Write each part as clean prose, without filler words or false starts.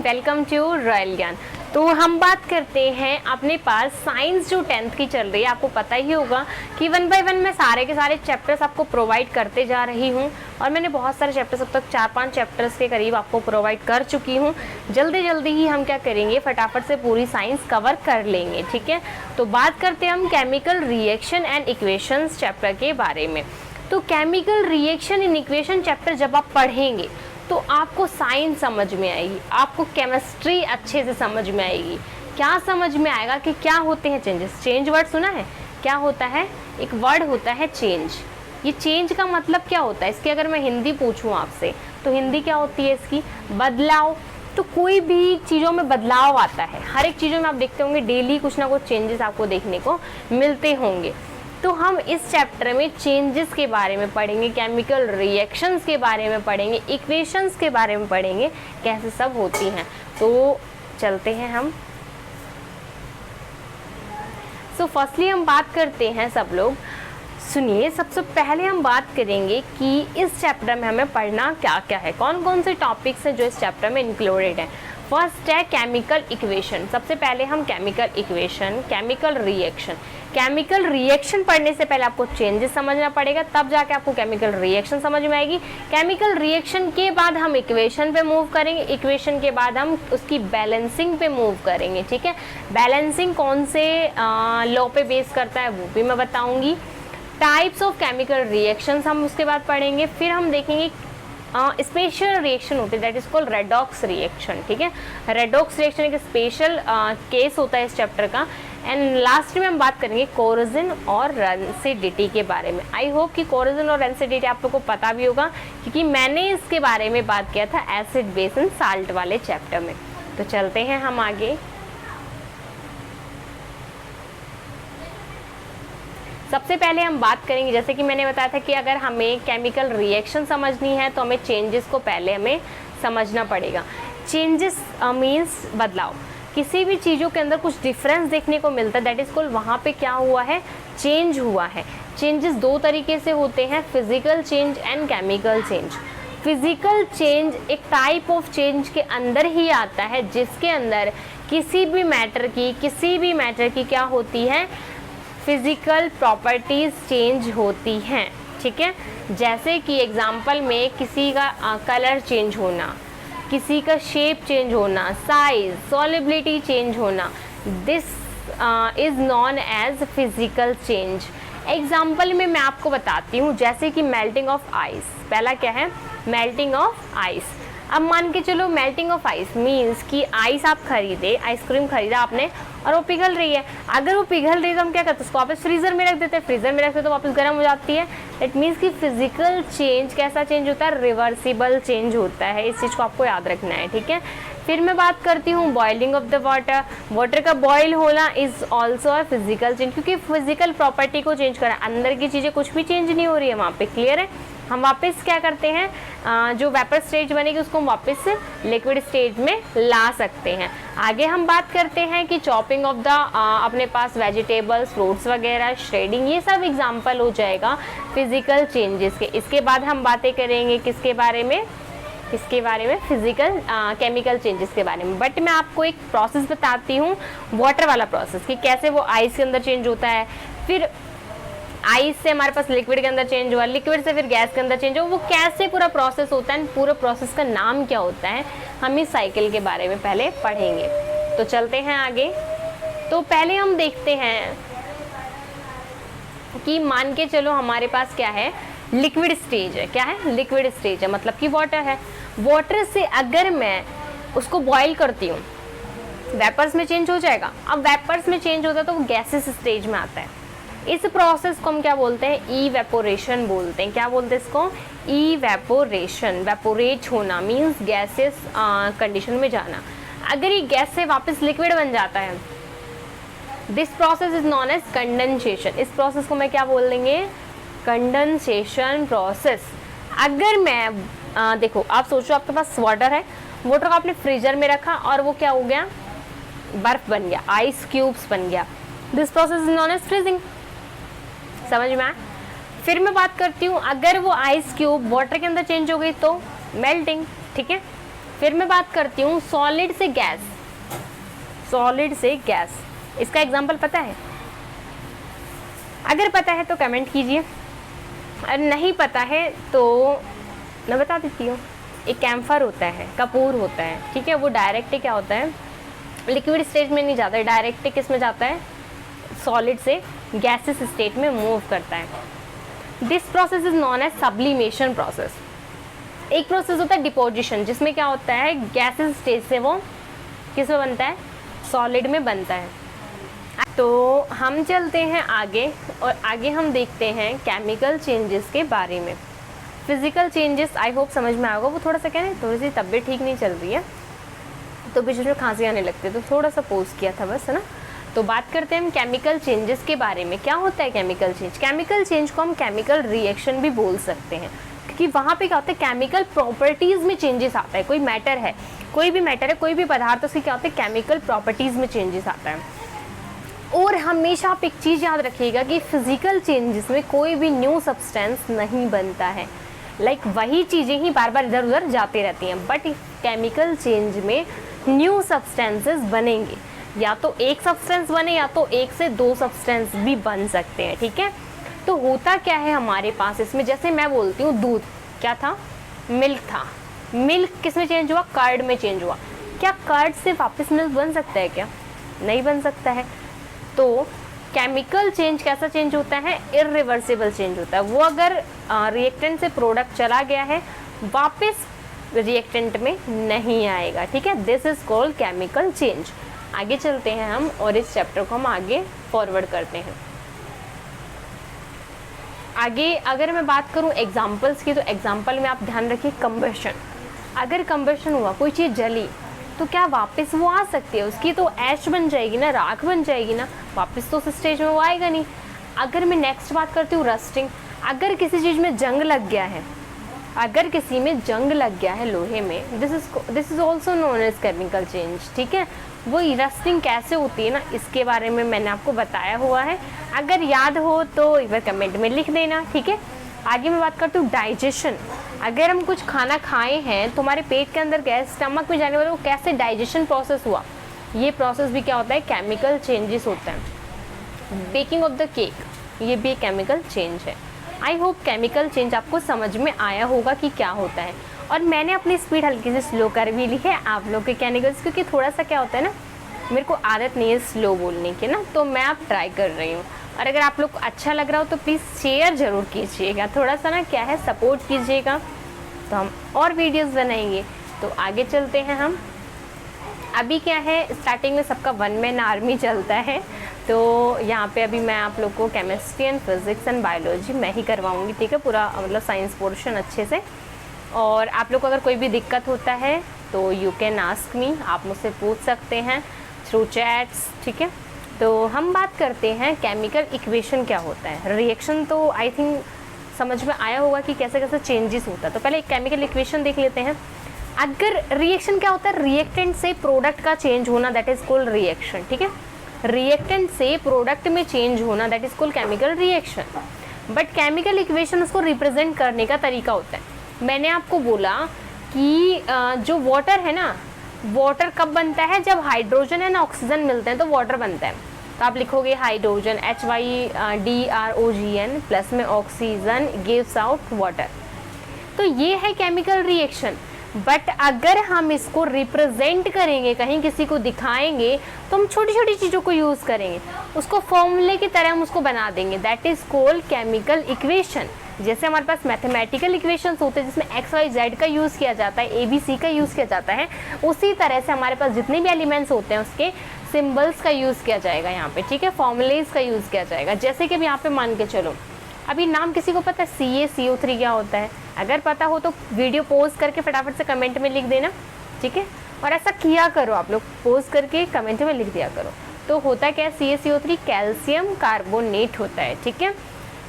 Everyone, welcome to royal ज्ञान। तो हम बात करते हैं अपने पास साइंस जो 10th की चल रही है। आपको पता ही होगा कि 1 बाय 1 मैं सारे के सारे चैप्टर्स आपको प्रोवाइड करते जा रही हूं और मैंने बहुत सारे चैप्टर्स अब तक 4-5 चैप्टर्स के करीब आपको प्रोवाइड कर चुकी हूं। जल्दी जल्दी ही हम क्या करेंगे, फटाफट से पूरी साइंस कवर कर लेंगे, ठीक है। तो बात करते हैं हम chemical reaction and equations chapter के बारे में। तो chemical reaction and equation chapter जब आप पढ़ेंगे तो आपको साइंस समझ में आएगी, आपको केमिस्ट्री अच्छे से समझ में आएगी। क्या समझ में आएगा कि क्या होते हैं चेंजेस। चेंज वर्ड सुना है? क्या होता है? एक वर्ड होता है चेंज। ये चेंज का मतलब क्या होता है? इसकी अगर मैं हिंदी पूछूं आपसे तो हिंदी क्या होती है इसकी? बदलाव। तो कोई भी चीज़ों में बदलाव आता है, हर एक चीज़ों में आप देखते होंगे डेली कुछ ना कुछ चेंजेस आपको देखने को मिलते होंगे। तो हम इस चैप्टर में चेंजेस के बारे में पढ़ेंगे, केमिकल रिएक्शंस के बारे में पढ़ेंगे, इक्वेशंस के बारे में पढ़ेंगे, कैसे सब होती हैं। तो चलते हैं हम। सो फर्स्टली हम बात करते हैं, सब लोग सुनिए। सबसे पहले हम बात करेंगे कि इस चैप्टर में हमें पढ़ना क्या क्या है, कौन कौन से टॉपिक्स हैं जो इस चैप्टर में इंक्लूडेड हैं। फर्स्ट है केमिकल इक्वेशन। सबसे पहले हम chemical equation, chemical reaction. Chemical reaction पढ़ने से पहले आपको चेंजेस समझना पड़ेगा, तब जाके आपको केमिकल रिएक्शन समझ में आएगी। केमिकल रिएक्शन के बाद हम इक्वेशन पे मूव करेंगे, इक्वेशन के बाद हम उसकी बैलेंसिंग पे मूव करेंगे, ठीक है। बैलेंसिंग कौन से लॉ पे बेस करता है वो भी मैं बताऊंगी। टाइप्स ऑफ केमिकल रिएक्शंस हम उसके बाद पढ़ेंगे। फिर हम देखेंगे स्पेशल रिएक्शन होती है, that is called redox reaction, ठीक है। रेडॉक्स रिएक्शन एक स्पेशल केस होता है इस चैप्टर का। एंड लास्ट में हम बात करेंगे कोरोजन और रेंसिडिटी के बारे में। आई होप कि कोरोजन और रेंसिडिटी आप लोगों को पता भी होगा, क्योंकि मैंने इसके बारे में बात किया था एसिड बेस एंड साल्ट वाले चैप्टर में। तो चलते हैं हम आगे। सबसे पहले हम बात करेंगे, जैसे कि मैंने बताया था कि अगर हमें केमिकल रिएक्शन समझनी है तो हमें चेंजेस को पहले हमें समझना पड़ेगा। चेंजेस मीन्स बदलाव। किसी भी चीज़ों के अंदर कुछ डिफरेंस देखने को मिलता है, दैट इज कॉल्ड वहाँ पे क्या हुआ है, चेंज हुआ है। चेंजेस दो तरीके से होते हैं, physical change and chemical change. Physical change एक टाइप ऑफ चेंज के अंदर ही आता है जिसके अंदर किसी भी मैटर की क्या होती है, फिजिकल प्रॉपर्टीज चेंज होती हैं, ठीक है। जैसे कि एग्जाम्पल में किसी का कलर चेंज होना, किसी का शेप चेंज होना, साइज, सॉलिबिलिटी चेंज होना, this is known as physical change. Example में मैं आपको बताती हूँ, जैसे कि मेल्टिंग ऑफ आइस। पहला क्या है? Melting of ice. अब मान के चलो मेल्टिंग ऑफ आइस मीन्स कि आइस आप खरीदे, आइसक्रीम खरीदा आपने और वो पिघल रही है। अगर वो पिघल रही है तो हम क्या करते हैं, उसको वापस फ्रीजर में रख देते हैं, फ्रीजर में रखते तो वापस गर्म हो जाती है। इट मीन्स कि फिजिकल चेंज कैसा चेंज होता है, रिवर्सिबल चेंज होता है। इस चीज़ को आपको याद रखना है, ठीक है। फिर मैं बात करती हूँ boiling of the water. Water का बॉयल होना is also a physical change, क्योंकि फिजिकल प्रॉपर्टी को चेंज करा, अंदर की चीज़ें कुछ भी चेंज नहीं हो रही है वहाँ पे, क्लियर है। हम वापस क्या करते हैं, जो वेपर स्टेज बनेगी उसको हम वापस लिक्विड स्टेज में ला सकते हैं। आगे हम बात करते हैं कि चॉपिंग ऑफ द अपने पास वेजिटेबल्स, फ्रूट्स वगैरह, श्रेडिंग, ये सब एग्जांपल हो जाएगा फिजिकल चेंजेस के। इसके बाद हम बातें करेंगे किसके बारे में, फिजिकल केमिकल चेंजेस के बारे में। बट मैं आपको एक प्रोसेस बताती हूँ, वाटर वाला प्रोसेस, कि कैसे वो आइस के अंदर चेंज होता है, फिर आइस से हमारे पास लिक्विड के अंदर चेंज हुआ, लिक्विड से फिर गैस के अंदर चेंज हुआ, वो कैसे पूरा प्रोसेस होता है, पूरा प्रोसेस का नाम क्या होता है, हम इस साइकिल के बारे में पहले पढ़ेंगे। तो चलते हैं आगे। तो पहले हम देखते हैं कि मान के चलो हमारे पास क्या है, लिक्विड स्टेज है। क्या है? लिक्विड स्टेज है, मतलब कि वाटर है। वाटर से अगर मैं उसको बॉईल करती हूँ, वेपर्स में चेंज हो जाएगा। अब वेपर्स में चेंज होता है तो वो गैसेस स्टेज में आता है। इस प्रोसेस को हम क्या बोलते हैं, इवेपोरेशन बोलते हैं। क्या बोलते हैं इसको? इवेपोरेशन। वेपोरेट होना मीन्स गैसेस कंडीशन में जाना। अगर ये गैस से वापस लिक्विड बन जाता है, this process is known as condensation. इस प्रोसेस को मैं क्या बोल देंगे, कंडेंसेशन प्रोसेस। अगर मैं देखो, आप सोचो आपके पास वाटर है, वाटर को आपने फ्रीजर में रखा और वो क्या हो गया, बर्फ बन गया, आइस क्यूब्स बन गया। This process is known as freezing. समझ में आया? फिर मैं बात करती हूँ, अगर वो आइस क्यूब वाटर के अंदर चेंज हो गई तो मेल्टिंग, ठीक है। फिर मैं बात करती हूँ सॉलिड से गैस। सॉलिड से गैस, इसका एग्जाम्पल पता है? अगर पता है तो कमेंट कीजिए, और नहीं पता है तो मैं बता देती हूँ। एक कैम्फर होता है, कपूर होता है, ठीक है, वो डायरेक्ट क्या होता है, लिक्विड स्टेज में नहीं जाता है, डायरेक्ट किस में जाता है, सॉलिड से गैसेस स्टेट में मूव करता है। This process is known as sublimation process. एक प्रोसेस होता है डिपोजिशन, जिसमें क्या होता है, गैसेस स्टेज से वो किस में बनता है, सॉलिड में बनता है। तो हम चलते हैं आगे, और आगे हम देखते हैं केमिकल चेंजेस के बारे में। फिजिकल चेंजेस आई होप समझ में आएगा। वो थोड़ा सा क्या है, थोड़ी सी तबीयत ठीक नहीं चल रही है, तो बीच में खांसी आने लगती है, तो थोड़ा सा पोस्ट किया था बस, है ना। तो बात करते हैं हम केमिकल चेंजेस के बारे में। क्या होता है केमिकल चेंज? केमिकल चेंज को हम केमिकल रिएक्शन भी बोल सकते हैं, क्योंकि वहाँ पे क्या होता है, केमिकल प्रॉपर्टीज़ में चेंजेस आता है। कोई मैटर है, कोई भी मैटर है, कोई भी पदार्थ, उसकी क्या होता है, केमिकल प्रॉपर्टीज़ में चेंजेस आता है। और हमेशा आप एक चीज़ याद रखिएगा कि फिजिकल चेंजेस में कोई भी न्यू सब्सटेंस नहीं बनता है, लाइक वही चीज़ें ही बार बार इधर उधर जाती रहती हैं। बट केमिकल चेंज में न्यू सब्सटेंसेस बनेंगे, या तो एक सब्सटेंस बने या तो एक से दो सब्सटेंस भी बन सकते हैं, ठीक है। तो होता क्या है हमारे पास इसमें, जैसे मैं बोलती हूँ दूध क्या था, मिल्क था, मिल्क किस में चेंज हुआ, कर्ड में चेंज हुआ। क्या कर्ड से वापस मिल्क बन सकता है? क्या नहीं बन सकता है। तो केमिकल चेंज कैसा चेंज होता है, इरिवर्सिबल चेंज होता है। वो अगर रिएक्टेंट से प्रोडक्ट चला गया है, वापस रिएक्टेंट में नहीं आएगा, ठीक है। This is called chemical change. आगे चलते हैं हम, और इस चैप्टर को हम आगे फॉरवर्ड करते हैं। आगे अगर मैं बात करूं एग्जाम्पल्स की, तो एग्जाम्पल में आप ध्यान रखिए कंबशन। अगर कंबशन हुआ, कोई चीज़ जली, तो क्या वापस वो आ सकती है? उसकी तो ऐश बन जाएगी ना, राख बन जाएगी ना, वापस तो उस स्टेज में वो आएगा नहीं। अगर मैं नेक्स्ट बात करती हूँ रस्टिंग, अगर किसी चीज़ में जंग लग गया है, अगर किसी में जंग लग गया है लोहे में, this is also known as chemical change, ठीक है। वो रस्टिंग कैसे होती है ना, इसके बारे में मैंने आपको बताया हुआ है। अगर याद हो तो एक बार कमेंट में लिख देना, ठीक है। आगे मैं बात करती हूँ डाइजेशन। अगर हम कुछ खाना खाए हैं तो हमारे पेट के अंदर गैस स्टमक में जाने वाले, वो कैसे डाइजेशन प्रोसेस हुआ, ये प्रोसेस भी क्या होता है, केमिकल चेंजेस होता है। बेकिंग ऑफ द केक, ये भी केमिकल चेंज है। आई होप केमिकल चेंज आपको समझ में आया होगा कि क्या होता है। और मैंने अपनी स्पीड हल्की से स्लो कर भी ली है आप लोग के केमिकल्स, क्योंकि थोड़ा सा क्या होता है ना, मेरे को आदत नहीं है स्लो बोलने की ना, तो मैं आप ट्राई कर रही हूँ। और अगर आप लोग को अच्छा लग रहा हो तो प्लीज़ शेयर ज़रूर कीजिएगा, थोड़ा सा ना क्या है सपोर्ट कीजिएगा, तो हम और वीडियोस बनाएंगे। तो आगे चलते हैं हम। अभी क्या है, स्टार्टिंग में सबका वन मैन आर्मी चलता है, तो यहाँ पे अभी मैं आप लोग को chemistry and physics and biology मैं ही करवाऊँगी, ठीक है, पूरा मतलब साइंस पोर्शन अच्छे से। और आप लोग को अगर कोई भी दिक्कत होता है तो यू कैन आस्क मी, आप मुझसे पूछ सकते हैं थ्रू चैट्स, ठीक है। तो हम बात करते हैं केमिकल इक्वेशन क्या होता है। रिएक्शन तो आई थिंक समझ में आया होगा कि कैसे कैसे चेंजेस होता है। तो पहले एक केमिकल इक्वेशन देख लेते हैं। अगर रिएक्शन क्या होता है, रिएक्टेंट से प्रोडक्ट का चेंज होना, दैट इज कॉल्ड रिएक्शन, ठीक है। रिएक्टेंट से प्रोडक्ट में चेंज होना, that is called chemical reaction. But chemical equation उसको रिप्रेजेंट करने का तरीका होता है। मैंने आपको बोला कि जो वाटर है ना, वाटर कब बनता है, जब हाइड्रोजन एंड ऑक्सीजन मिलते हैं तो वाटर बनता है। तो आप लिखोगे हाइड्रोजन HYDROGN प्लस में ऑक्सीजन गिव्स आउट वाटर। तो ये है केमिकल रिएक्शन। बट अगर हम इसको रिप्रेजेंट करेंगे, कहीं किसी को दिखाएंगे, तो हम छोटी छोटी चीज़ों को यूज़ करेंगे, उसको फॉर्मूले की तरह हम उसको बना देंगे, that is called chemical equation. जैसे हमारे पास मैथमेटिकल इक्वेशंस होते हैं जिसमें XYZ का यूज़ किया जाता है, ABC का यूज़ किया जाता है, उसी तरह से हमारे पास जितने भी एलिमेंट्स होते हैं उसके सिंबल्स का यूज़ किया जाएगा यहाँ पे, ठीक है, फॉर्मूलेज का यूज़ किया जाएगा। जैसे कि अब यहाँ पे मान के चलो, अभी नाम किसी को पता है CaCO3 क्या होता है? अगर पता हो तो वीडियो पोज करके फटाफट से कमेंट में लिख देना, ठीक है। और ऐसा किया करो, आप लोग पोज करके कमेंट में लिख दिया करो। तो होता क्या है, CaCO3 कैल्शियम कार्बोनेट होता है, ठीक है।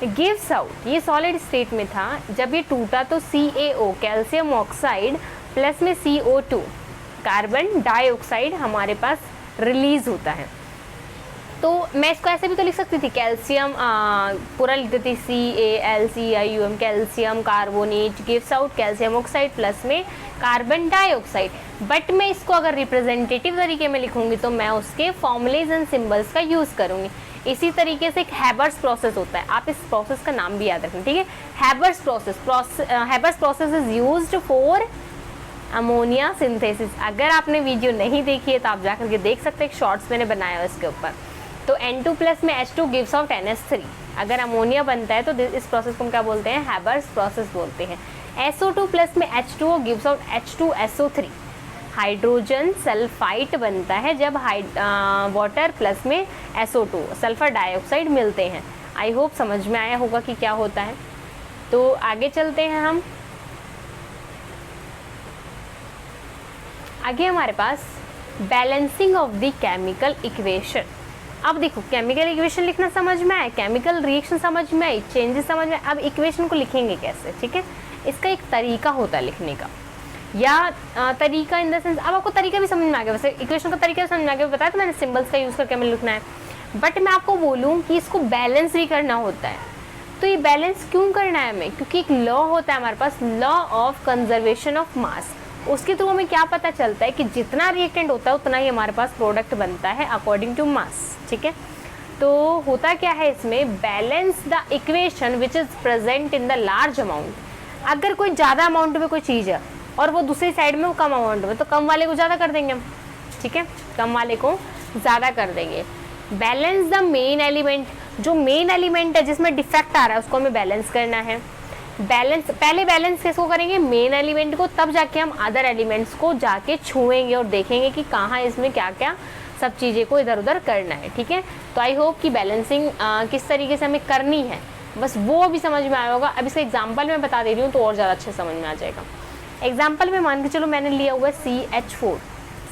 गिव्स आउट, ये सॉलिड स्टेट में था, जब ये टूटा तो CaO कैल्शियम ऑक्साइड प्लस में CO2 कार्बन डाइऑक्साइड हमारे पास रिलीज होता है। तो मैं इसको ऐसे भी तो लिख सकती थी, कैल्शियम पूरा लिख देती CaLCium, calcium carbonate gives out calcium oxide plus में कार्बन डाइऑक्साइड। बट मैं इसको अगर रिप्रेजेंटेटिव तरीके में लिखूंगी तो मैं उसके फॉर्मूलेज एंड सिंबल्स का यूज़ करूंगी। इसी तरीके से एक हैबर्स प्रोसेस होता है, आप इस प्रोसेस का नाम भी याद रखें, ठीक है। Haber's process is used for ammonia synthesis. अगर आपने वीडियो नहीं देखी है तो आप जाकर के देख सकते हैं, शॉर्ट्स मैंने बनाया है उसके ऊपर। तो N2 प्लस में H2 गिव्स आउट NH3। अगर अमोनिया बनता है तो इस प्रोसेस को हम क्या बोलते हैं, हैबर्स प्रोसेस बोलते हैं। SO2 प्लस में H2O gives out H2SO3। Hydrogen sulphide बनता है जब वाटर प्लस में SO2 सल्फर डाइऑक्साइड मिलते हैं। आई होप समझ में आया होगा कि क्या होता है। तो आगे चलते हैं हम। आगे हमारे पास balancing of the chemical equation. अब देखो, केमिकल इक्वेशन लिखना समझ में आया, केमिकल रिएक्शन समझ में आई, चेंजेस समझ में। अब इक्वेशन को लिखेंगे कैसे, ठीक है। इसका एक तरीका होता है लिखने का, या तरीका इन द सेंस, अब आपको तरीका भी समझ में आ गया, वैसे इक्वेशन का तरीका समझ में आ गया, बताया तो मैंने सिंबल्स का यूज़ करके हमें लिखना है। बट मैं आपको बोलूँ कि इसको बैलेंस भी करना होता है। तो ये बैलेंस क्यों करना है हमें, क्योंकि एक लॉ होता है हमारे पास, law of conservation of mass. उसके थ्रू हमें क्या पता चलता है कि जितना रिएक्टेंट होता है उतना ही हमारे पास प्रोडक्ट बनता है अकॉर्डिंग टू मास, ठीक है। तो होता क्या है इसमें, balance the equation which is present in the large amount. अगर कोई ज़्यादा अमाउंट में कोई चीज़ है और वो दूसरी साइड में वो कम अमाउंट में, तो कम वाले को ज़्यादा कर देंगे हम, ठीक है, कम वाले को ज़्यादा कर देंगे। बैलेंस द मेन एलिमेंट, जो मेन एलिमेंट है जिसमें डिफेक्ट आ रहा है उसको हमें बैलेंस करना है। पहले बैलेंस किसको करेंगे, मेन एलिमेंट को, तब जाके हम अदर एलिमेंट्स को जाके छुएंगे और देखेंगे कि कहाँ इसमें क्या क्या सब चीज़ें को इधर उधर करना है, ठीक है। तो आई होप कि बैलेंसिंग किस तरीके से हमें करनी है बस वो भी समझ में आया होगा। अब इसका एग्जाम्पल मैं बता दे रही हूँ तो और ज़्यादा अच्छे समझ में आ जाएगा। एग्जाम्पल में मान के चलो मैंने लिया हुआ है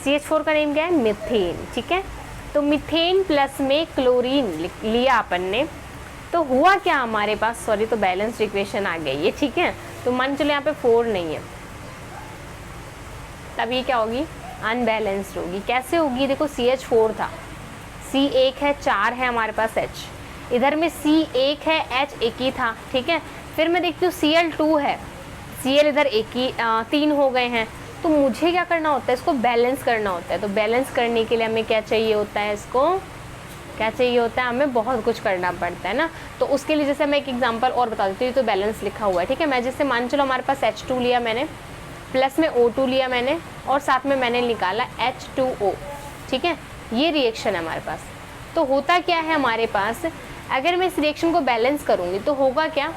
CH4 का नेम क्या है, मीथेन, ठीक है। तो मीथेन प्लस में क्लोरीन लिया अपन ने, तो हुआ क्या हमारे पास, सॉरी, तो बैलेंस्ड इक्वेशन आ गई है, ठीक है। तो मान चलो यहाँ पे 4 नहीं है, तब ये क्या होगी, अनबैलेंस्ड होगी। कैसे होगी, देखो CH4 था, C एक है, 4 है हमारे पास H, इधर में C एक है, H एक ही था, ठीक है। फिर मैं देखती हूँ Cl2 है, Cl इधर एक ही 3 हो गए हैं। तो मुझे क्या करना होता है, इसको बैलेंस करना होता है। तो बैलेंस करने के लिए हमें क्या चाहिए होता है, इसको क्या चाहिए होता है, हमें बहुत कुछ करना पड़ता है ना। तो उसके लिए जैसे मैं एक एग्जांपल और बता देती हूँ, तो बैलेंस लिखा हुआ है, ठीक है। मैं जैसे मान चलो हमारे पास H2 लिया मैंने, प्लस में O2 लिया मैंने, और साथ में मैंने निकाला H2O, ठीक है। ये रिएक्शन है हमारे पास। तो होता क्या है हमारे पास, अगर मैं इस रिएक्शन को बैलेंस करूँगी तो होगा क्या,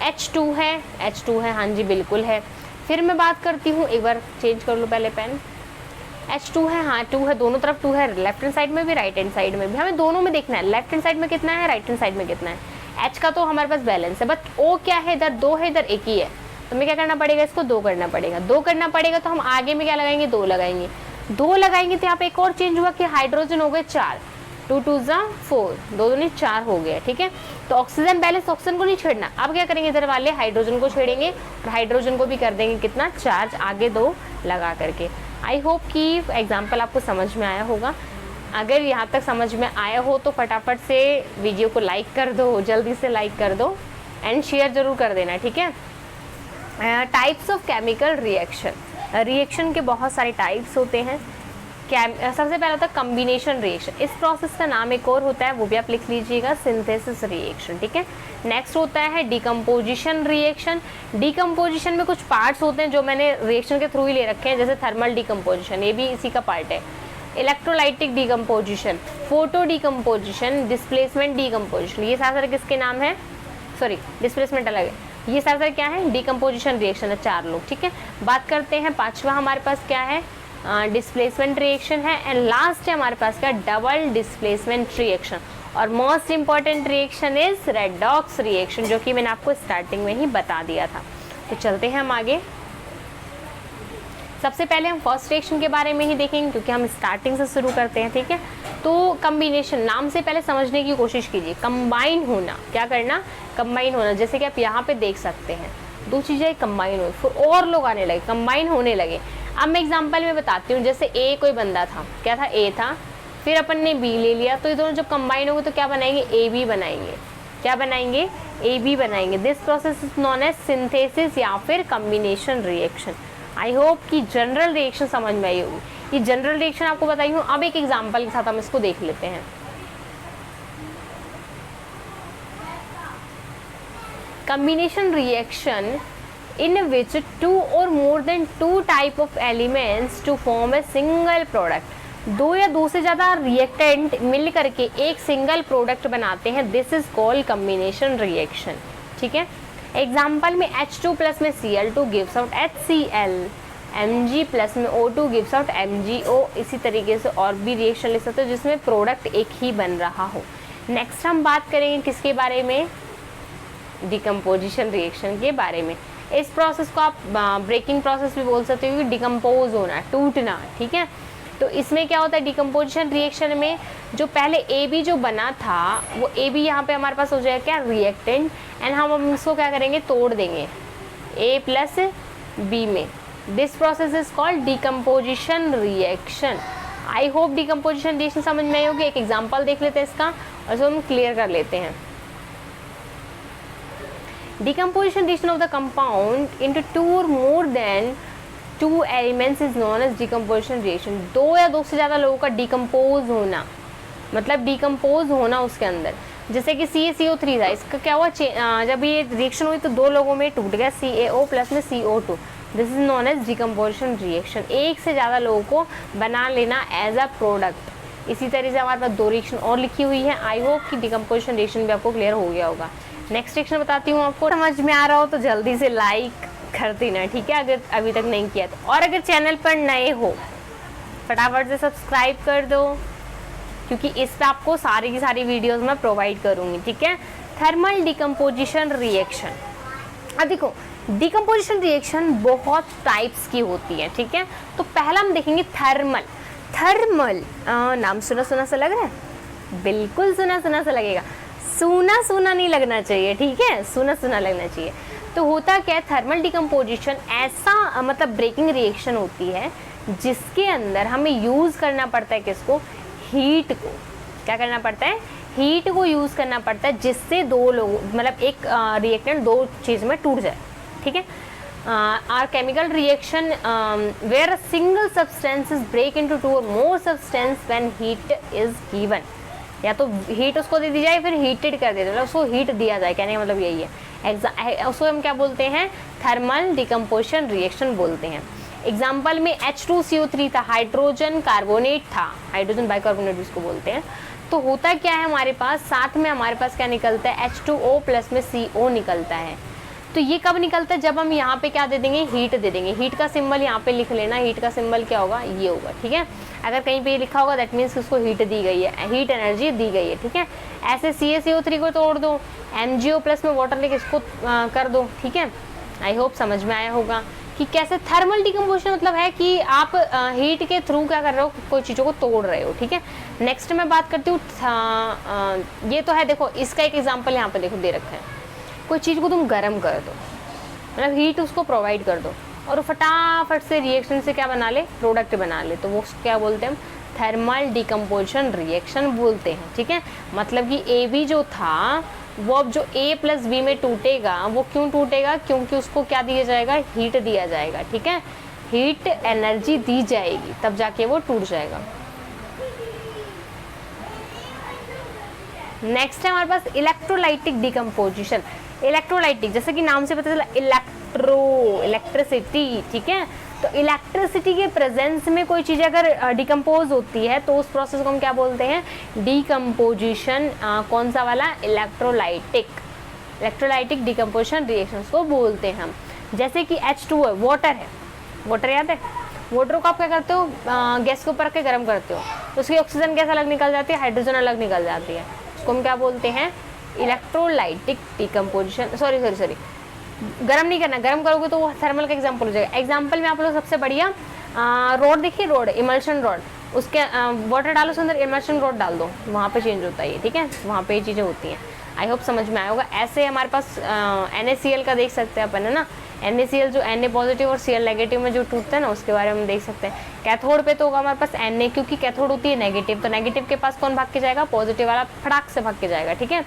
H2 है, हाँ जी बिल्कुल है। फिर मैं बात करती हूँ, एक बार चेंज कर लो पहले पेन, H2 है, हाँ 2 है, दोनों तरफ 2 है, लेफ्ट हैंड साइड में भी राइट हैंड साइड में भी, हमें दोनों में देखना है, लेफ्ट हैंड साइड में कितना है, राइट हैंड साइड में कितना है। H का तो हमारे पास बैलेंस है, बट O क्या है, इधर 2 है, इधर 1 ही है। तो हमें क्या करना पड़ेगा, इसको 2 करना पड़ेगा। 2 करना पड़ेगा तो हम आगे में क्या लगाएंगे, 2 लगाएंगे। 2 लगाएंगे तो यहाँ पे एक और चेंज हुआ कि हाइड्रोजन हो गए 4, 2 2 4, 2 2 4 हो गया, ठीक है। तो ऑक्सीजन बैलेंस, ऑक्सीजन को नहीं छेड़ना। अब क्या करेंगे, इधर वाले हाइड्रोजन को छेड़ेंगे और हाइड्रोजन को भी कर देंगे कितना, चार्ज, आगे 2 लगा करके। आई होप कि एग्जाम्पल आपको समझ में आया होगा। अगर यहाँ तक समझ में आया हो तो फटाफट से वीडियो को लाइक कर दो, जल्दी से लाइक कर दो एंड शेयर ज़रूर कर देना, ठीक है। टाइप्स ऑफ केमिकल रिएक्शन के बहुत सारे टाइप्स होते हैं। सबसे पहला होता है कम्बिनेशन रिएक्शन। इस प्रोसेस का नाम एक और होता है, वो भी आप लिख लीजिएगा, सिंथेसिस रिएक्शन, ठीक है। नेक्स्ट होता है डिकम्पोजिशन रिएक्शन। डिकम्पोजिशन में कुछ पार्ट्स होते हैं जो मैंने रिएक्शन के थ्रू ही ले रखे हैं, जैसे थर्मल डिकम्पोजिशन, ये भी इसी का पार्ट है। Electrolytic decomposition, photo decomposition, displacement decomposition, ये सारे किसके नाम है, सॉरी डिस्प्लेसमेंट अलग है, ये सारे क्या है, डिकम्पोजिशन रिएक्शन है, 4 लोग, ठीक है। बात करते हैं पांचवा हमारे पास क्या है, डिस्प्लेसमेंट रिएक्शन है। एंड लास्ट है हमारे पास क्या, डबल डिस्प्लेसमेंट रिएक्शन। और most important reaction is redox reaction, जो कि मैंने आपको स्टार्टिंग में ही बता दिया था। तो चलते हैं हम आगे। सबसे पहले हम फर्स्ट रिएक्शन के बारे में ही देखेंगे, क्योंकि हम स्टार्टिंग से शुरू करते हैं, ठीक है। तो कम्बिनेशन, नाम से पहले समझने की कोशिश कीजिए। कंबाइन होना, क्या करना, कंबाइन होना। जैसे कि आप यहाँ पे देख सकते हैं, 2 चीज़ें कंबाइन हुई, फिर और लोग आने लगे, कंबाइन होने लगे। अब मैं एग्जांपल में बताती हूँ, जैसे ए कोई बंदा था, क्या था, ए था, फिर अपन ने बी ले लिया, तो ये दोनों जब कंबाइन होंगे तो क्या बनाएंगे, ए बी बनाएंगे। क्या बनाएंगे, ए बी बनाएंगे। This process is known as synthesis या फिर कम्बिनेशन रिएक्शन। आई होप कि जनरल रिएक्शन समझ में आई होगी। ये जनरल रिएक्शन आपको बताई हूँ। अब एक एग्जाम्पल के साथ हम इसको देख लेते हैं। combination reaction in which two or more than two type of elements to form a single product, दो या दो से ज़्यादा रिएक्टेंट मिल करके एक सिंगल प्रोडक्ट बनाते हैं, this is called combination reaction. ठीक है, एग्जाम्पल में H2 प्लस में Cl2 gives out HCl, Mg plus में O2 गिव्स आउट MgO। इसी तरीके से और भी रिएक्शन लिख सकते हो जिसमें प्रोडक्ट एक ही बन रहा हो। नेक्स्ट हम बात करेंगे किसके बारे में, डिकम्पोजिशन रिएक्शन के बारे में। इस प्रोसेस को आप ब्रेकिंग प्रोसेस भी बोल सकते हो, डिकम्पोज होना, टूटना। ठीक है, तो इसमें क्या होता है डिकम्पोजिशन रिएक्शन में, जो पहले ए बी जो बना था वो ए बी यहाँ पे हमारे पास हो जाएगा क्या, रिएक्टेंट, एंड हम इसको क्या करेंगे, तोड़ देंगे ए प्लस बी में। This process is called decomposition reaction. I hope decomposition reaction समझ में आई होगी। एक एग्जाम्पल देख लेते हैं इसका और इसको हम क्लियर कर लेते हैं। Decomposition reaction of the compound into two or more than two elements is known as decomposition reaction। दो या दो से ज़्यादा लोगों का डिकम्पोज होना, मतलब डिकम्पोज होना उसके अंदर। जैसे कि CaCO3 था, इसका क्या हुआ, जब ये रिएक्शन हुई तो दो लोगों में टूट गया, CaO प्लस में CO2। This is known as decomposition reaction. एक से ज़्यादा लोगों को बना लेना एज अ प्रोडक्ट। इसी तरह से हमारे पास दो रिएक्शन और लिखी हुई है। आई होप कि डिकम्पोजिशन रिएक्शन भी आपको क्लियर हो गया होगा। नेक्स्ट रिएक्शन बताती हूँ आपको। समझ में आ रहा हो तो जल्दी से लाइक कर देना, ठीक है, अगर अभी तक नहीं किया तो। और अगर चैनल पर नए हो फटाफट से सब्सक्राइब कर दो, क्योंकि इस पर आपको सारी की सारी वीडियोस मैं प्रोवाइड करूँगी। ठीक है, थर्मल डिकम्पोजिशन रिएक्शन। अब देखो डिकम्पोजिशन रिएक्शन बहुत टाइप्स की होती है। ठीक है, तो पहला हम देखेंगे थर्मल। थर्मल नाम सुना सुना सा लग रहा है, बिल्कुल सुना सुना सा लगेगा, सुना सुना नहीं लगना चाहिए। ठीक है, सुना सुना लगना चाहिए। तो होता क्या है, थर्मल डिकम्पोजिशन ऐसा मतलब ब्रेकिंग रिएक्शन होती है जिसके अंदर हमें यूज़ करना पड़ता है किसको, हीट को। क्या करना पड़ता है, हीट को यूज़ करना पड़ता है, जिससे दो लोग मतलब एक रिएक्टेंट दो चीज़ में टूट जाए। ठीक है, are chemical reaction where a single substances break into two or more substance when heat is given. या तो हीट उसको दे दी जाए, फिर हीटेड कर देते, मतलब उसको हीट दिया जाए, कहने का मतलब यही है। उसको हम क्या बोलते हैं, थर्मल डिकम्पोजिशन रिएक्शन बोलते हैं। एग्जाम्पल में H2CO3 था, हाइड्रोजन कार्बोनेट था, हाइड्रोजन बाइकार्बोनेट जिसको बोलते हैं। तो होता क्या है, हमारे पास साथ में हमारे पास क्या निकलता है, H2O प्लस में CO निकलता है। तो ये कब निकलता है, जब हम यहाँ पे क्या दे देंगे, हीट दे देंगे। हीट का सिंबल यहाँ पे लिख लेना, हीट का सिंबल क्या होगा, ये होगा। ठीक है, अगर कहीं पे ये लिखा होगा दैट मीन्स उसको हीट दी गई है, हीट एनर्जी दी गई है। ठीक है, ऐसे CaCO3 को तोड़ दो, MgO प्लस में वाटर लेके इसको कर दो। ठीक है, आई होप समझ में आया होगा कि कैसे थर्मल डिकम्पोजिशन मतलब है कि आप हीट के थ्रू क्या कर रहे हो, कोई चीज़ों को तोड़ रहे हो। ठीक है, नेक्स्ट मैं बात करती हूँ, ये तो है, देखो इसका एक एग्जाम्पल यहाँ पे देखो दे रखा है। कोई चीज़ को तुम गर्म कर दो, मतलब हीट उसको प्रोवाइड कर दो, और फटाफट से रिएक्शन से क्या बना ले, प्रोडक्ट बना ले, तो वो क्या बोलते हैं हम, थर्मल डिकम्पोजिशन रिएक्शन बोलते हैं। ठीक है, मतलब कि ए बी जो था वो अब जो ए प्लस बी में टूटेगा, वो क्यों टूटेगा, क्योंकि उसको क्या दिया जाएगा, हीट दिया जाएगा। ठीक है, हीट एनर्जी दी जाएगी, तब जाके वो टूट जाएगा। नेक्स्ट है हमारे पास इलेक्ट्रोलाइटिक डिकम्पोजिशन। इलेक्ट्रोलाइटिक जैसे कि नाम से पता चला, इलेक्ट्रिसिटी। ठीक है, तो इलेक्ट्रिसिटी के प्रेजेंस में कोई चीज़ अगर डिकम्पोज होती है तो उस प्रोसेस को हम क्या बोलते हैं, डिकम्पोजिशन। कौन सा वाला, इलेक्ट्रोलाइटिक। इलेक्ट्रोलाइटिक डिकम्पोजिशन रिएक्शंस को बोलते हैं हम। जैसे कि H2 है, वाटर है, वाटर याद है, वाटर को आप क्या करते हो, गैस के ऊपर रख के गर्म करते हो, तो उसकी ऑक्सीजन गैस अलग निकल जाती है, हाइड्रोजन अलग निकल जाती है, उसको हम क्या बोलते हैं, इलेक्ट्रोलाइटिक डिकम्पोजिशन। सॉरी गर्म नहीं करना, गर्म करोगे तो वो थर्मल का एग्जाम्पल हो जाएगा। एग्जाम्पल में आप लोग सबसे बढ़िया रोड देखिए, रोड इमल्शन रोड, उसके वाटर डालो उसके अंदर, इमल्शन रोड डाल दो, वहाँ पे चेंज होता है ये। ठीक है, वहाँ पे ये चीज़ें होती हैं। आई होप समझ में आया होगा। ऐसे हमारे पास NaCl का देख सकते हैं अपन, है ना, NaCl जो Na पॉजिटिव और Cl नेगेटिव में जो टूटता है ना, उसके बारे में हम देख सकते हैं कैथोड पे तो होगा हमारे पास Na, क्योंकि कैथोड होती है नेगेटिव, तो नेगेटिव के पास कौन भाग के जाएगा, पॉजिटिव वाला फटाक से भाग के जाएगा, ठीक है।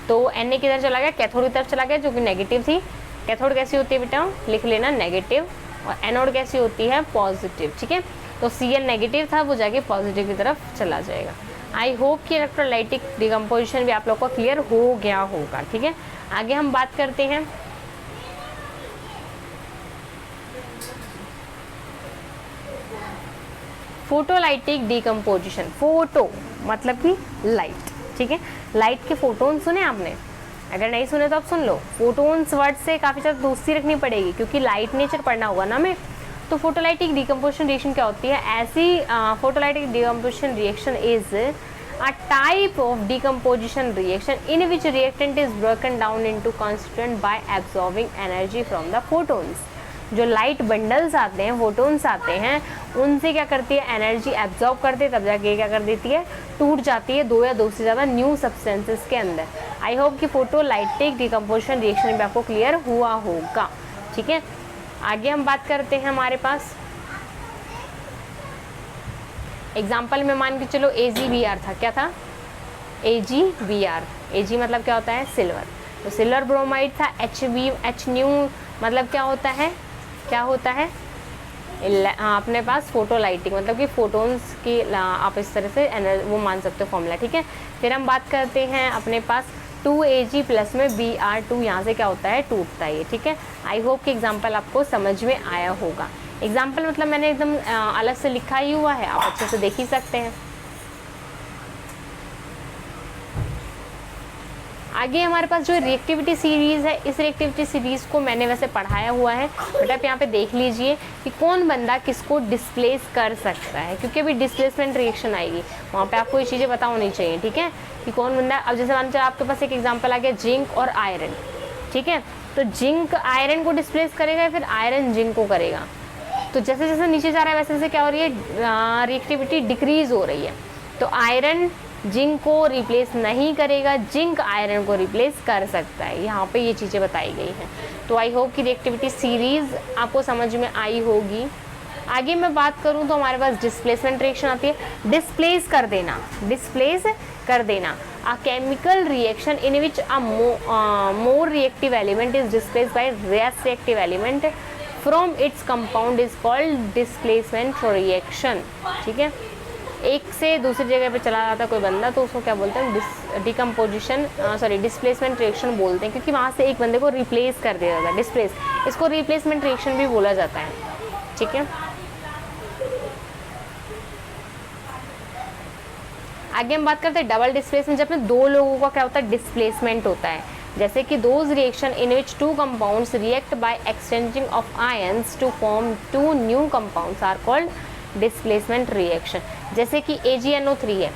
तो Na किधर चला गया, कैथोड की तरफ चला गया जो कि नेगेटिव थी। कैथोड कैसी होती है बेटा, लिख लेना नेगेटिव, और एनोड कैसी होती है, पॉजिटिव, ठीक है। तो Cl नेगेटिव था, वो जाके पॉजिटिव की तरफ चला जाएगा। आई होप कि इलेक्ट्रोलाइटिक डिकम्पोजिशन भी आप लोग को क्लियर हो गया होगा, ठीक है। आगे हम बात करते हैं फोटोलाइटिक डिकम्पोजिशन। फोटो मतलब कि लाइट, ठीक है। लाइट के फोटोन सुने आपने, अगर नहीं सुने तो आप सुन लो। फोटोन्स वर्ड से काफ़ी ज़्यादा दोस्ती रखनी पड़ेगी, क्योंकि लाइट नेचर पढ़ना होगा ना हमें। तो फोटोलाइटिक डिकम्पोजिशन रिएक्शन क्या होती है, ऐसी photolytic decomposition reaction is a type of decomposition reaction in which reactant is broken down into constituent bye absorbing energy from the photons. जो लाइट बंडल्स आते हैं, फोटोन्स आते हैं, उनसे क्या करती है, एनर्जी एब्जॉर्ब करती है, तब जाके क्या कर देती है, टूट जाती है दो या दो से ज़्यादा न्यू सब्सटेंसेस के अंदर। आई होप कि फोटोलाइटिक डिकम्पोजिशन रिएक्शन भी आपको क्लियर हुआ होगा, ठीक है। आगे हम बात करते हैं, हमारे पास एग्जाम्पल में मान के चलो AgBr था, क्या था, AgBr। Ag मतलब क्या होता है, सिल्वर, तो सिल्वर ब्रोमाइड था। H मतलब क्या होता है, क्या होता है, अपने पास फोटोलाइटिक मतलब कि फोटोन्स की आप इस तरह से वो मान सकते हो फॉर्मूला, ठीक है। फिर हम बात करते हैं अपने पास 2Ag प्लस में Br2, यहाँ से क्या होता है, टूटता है ये, ठीक है। आई होप कि एग्जाम्पल आपको समझ में आया होगा। एग्जाम्पल मतलब मैंने एकदम अलग से लिखा ही हुआ है, आप अच्छे से देख ही सकते हैं। आगे हमारे पास जो रिएक्टिविटी सीरीज़ है, इस रिएक्टिविटी सीरीज़ को मैंने वैसे पढ़ाया हुआ है, बट आप यहाँ पे देख लीजिए कि कौन बंदा किसको डिस्प्लेस कर सकता है, क्योंकि अभी डिस्प्लेसमेंट रिएक्शन आएगी, वहाँ पे आपको ये चीज़ें पता होनी चाहिए, ठीक है, कि कौन बंदा। अब जैसे मान लीजिए आपके पास एक एग्जाम्पल आ गया जिंक और आयरन, ठीक है, तो जिंक आयरन को डिस्प्लेस करेगा या फिर आयरन जिंक को करेगा। तो जैसे जैसे नीचे जा रहा है वैसे वैसे क्या हो रही है, रिएक्टिविटी डिक्रीज हो रही है। तो आयरन जिंक को रिप्लेस नहीं करेगा, जिंक आयरन को रिप्लेस कर सकता है, यहाँ पे ये चीज़ें बताई गई हैं। तो आई होप कि रिएक्टिविटी सीरीज़ आपको समझ में आई होगी। आगे मैं बात करूँ तो हमारे पास डिस्प्लेसमेंट रिएक्शन आती है, डिस्प्लेस कर देना, डिस्प्लेस कर देना। A chemical reaction in which a more reactive element is displace bye less reactive element from its compound is called displacement reaction, ठीक है। एक से दूसरी जगह पे चला जाता है कोई बंदा, तो उसको क्या बोलते हैं, डिस्प्लेसमेंट रिएक्शन बोलते हैं, क्योंकि वहाँ से एक बंदे को रिप्लेस कर दिया जाता है, डिस्प्लेस, इसको रिप्लेसमेंट रिएक्शन भी बोला जाता है, ठीक है। आगे हम बात करते हैं डबल डिस्प्लेसमेंट, जब में दो लोगों का क्या होता है, डिस्प्लेसमेंट होता है, जैसे कि those reaction in which two compounds react by exchanging of ions to form two new compounds are called displacement reaction. जैसे कि AgNO3 है,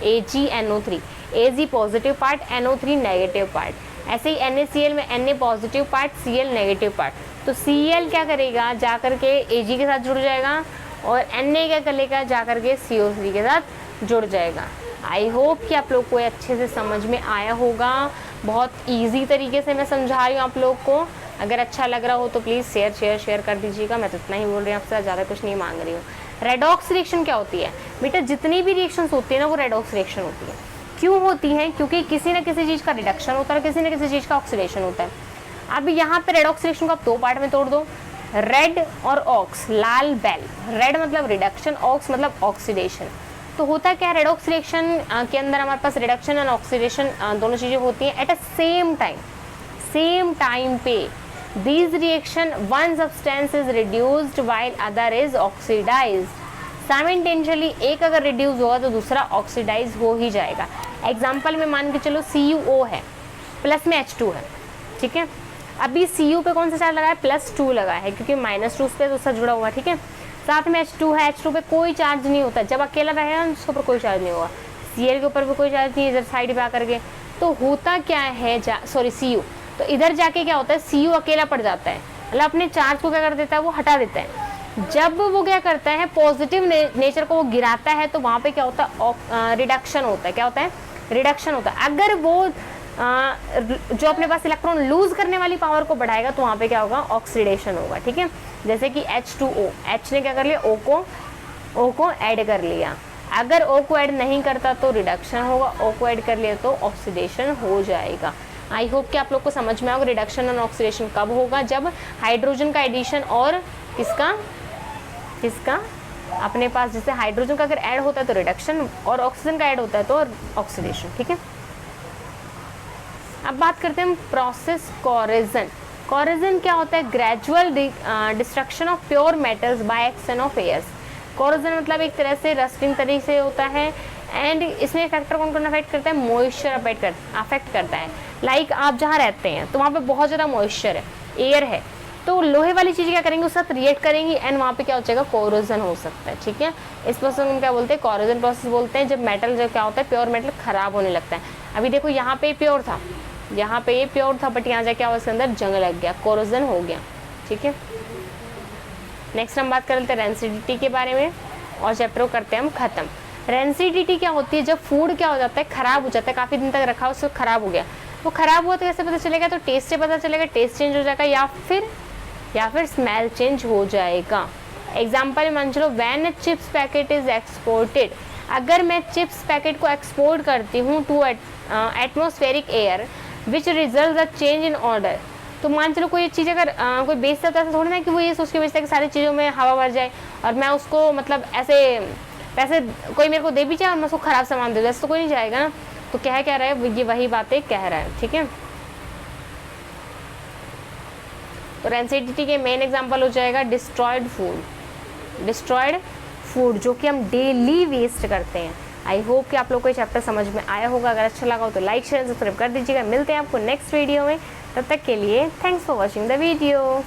AgNO3, Ag positive part, NO3 negative part. ऐसे ही NaCl में Na positive part, Cl negative part. तो Cl क्या करेगा, जा कर के Ag के साथ जुड़ जाएगा, और Na क्या करेगा, जा कर के CO3 के साथ जुड़ जाएगा। आई होप कि आप लोग को ये अच्छे से समझ में आया होगा, बहुत ईजी तरीके से मैं समझा रही हूँ आप लोग को। अगर अच्छा लग रहा हो तो प्लीज़ शेयर कर दीजिएगा, मैं तो इतना ही बोल रही हूँ, आपसे ज़्यादा कुछ नहीं मांग रही हूँ। रेडॉक्स रिएक्शन क्या होती है बेटा, जितनी भी रिएक्शंस होती है ना वो रेडॉक्स रिएक्शन होती है। क्यों होती है, क्योंकि किसी न किसी चीज़ का रिडक्शन होता है, किसी न किसी चीज़ का ऑक्सीडेशन होता है। अब यहाँ पे रेडॉक्स रिएक्शन को आप दो पार्ट में तोड़ दो, रेड और ऑक्स, लाल बैल। रेड मतलब रिडक्शन, ऑक्स मतलब ऑक्सीडेशन। तो होता क्या है, रेडॉक्स रिएक्शन के अंदर हमारे पास रिडक्शन एंड ऑक्सीडेशन दोनों चीज़ें होती हैं एट अ सेम टाइम पे। These reaction, one substance is reduced while other is oxidized. Simultaneously एक अगर reduce होगा तो दूसरा oxidize हो ही जाएगा। एग्जाम्पल में मान के चलो CuO है, प्लस में H2 है, ठीक है। अभी Cu पे कौन सा चार्ज लगा है, +2 लगा है, क्योंकि -2 पे दूसरा जुड़ा हुआ, ठीक है। साथ में H2 है, H2 पे कोई चार्ज नहीं होता, जब अकेला रहेगा उसके ऊपर कोई चार्ज नहीं होगा। Cl के ऊपर भी कोई चार्ज नहीं है, इधर साइड पे आकर के। तो होता क्या है, Cu, तो इधर जाके क्या होता है, Cu अकेला पड़ जाता है, मतलब अपने चार्ज को क्या कर देता है, वो हटा देता है। जब वो क्या करता है, पॉजिटिव नेचर को वो गिराता है, तो वहाँ पे क्या होता है, रिडक्शन होता है। क्या होता है, रिडक्शन होता है। अगर वो जो अपने पास इलेक्ट्रॉन लूज करने वाली पावर को बढ़ाएगा तो वहाँ पे क्या होगा, ऑक्सीडेशन होगा, ठीक है। जैसे कि H2O, H ने क्या कर लिया, O को ओ को ऐड कर लिया। अगर ओ को ऐड नहीं करता तो रिडक्शन होगा, ओ को ऐड कर लिया तो ऑक्सीडेशन हो जाएगा। आई होप कि आप लोग को समझ में आएगा रिडक्शन और ऑक्सीडेशन कब होगा, जब हाइड्रोजन का एडिशन और किसका अपने पास जैसे हाइड्रोजन का अगर ऐड होता है तो रिडक्शन और ऑक्सीजन का ऐड होता है तो ऑक्सीडेशन। ठीक है, अब बात करते हैं हम प्रोसेस कोरोजन। कोरोजन क्या होता है? Gradual destruction of pure metals by action of airs. Corrosion मतलब एक तरह से रस्टिंग तरीके से होता है एंड इसमें फैक्टर कौन कौन अफेक्ट करता है? मॉइस्चर अफेक्ट करता है। लाइक आप जहाँ रहते हैं तो वहाँ पे बहुत ज़्यादा मॉइस्चर है, एयर है, तो लोहे वाली चीज़ क्या करेंगे, उसके साथ रिएक्ट करेंगी एंड वहाँ पे क्या हो जाएगा? कोरोजन हो सकता है। ठीक है, इस प्रोसेस को हम क्या बोलते हैं? कोरोजन प्रोसेस बोलते हैं। जब मेटल जो क्या होता है, प्योर मेटल खराब होने लगता है। अभी देखो यहाँ पे प्योर था, यहाँ पे ये प्योर था, बट यहाँ जाके क्या हुआ? इसके अंदर जंग लग गया, कोरोजन हो गया। ठीक है, नेक्स्ट हम बात कर लेते हैं रेंसिडिटी के बारे में और चैप्टर को करते हैं हम खत्म। रेंसिडिटी क्या होती है? जब फूड क्या हो जाता है? खराब हो जाता है, काफ़ी दिन तक रखा उसको खराब हो गया। वो खराब हुआ तो कैसे पता चलेगा? तो टेस्ट से पता चलेगा, टेस्ट चेंज हो जाएगा या फिर स्मेल चेंज हो जाएगा। एग्जाम्पल मान चलो, when chips packet is exported, अगर मैं चिप्स पैकेट को एक्सपोर्ट करती हूँ to atmospheric air which result the change in order. तो मान चलो कोई चीज़ अगर कोई बेचता है तो थोड़ी ना कि वो ये सोच के बेचता है कि सारी चीज़ों में हवा भर जाए और मैं उसको मतलब ऐसे पैसे कोई मेरे को दे भी जाए और मैं उसको ख़राब सामान दे दूँ, ऐसे तो कोई नहीं जाएगा ना। तो क्या रहा है, ये वही बातें कह रहा है। ठीक है, तो रेंसिडिटी के मेन एग्जांपल हो जाएगा डिस्ट्रॉयड फूड जो कि हम डेली वेस्ट करते हैं। आई होप कि आप लोग को ये चैप्टर समझ में आया होगा। अगर अच्छा लगा हो तो लाइक शेयर सब्सक्राइब कर दीजिएगा। मिलते हैं आपको नेक्स्ट वीडियो में, तब तक के लिए thanks for watching the video.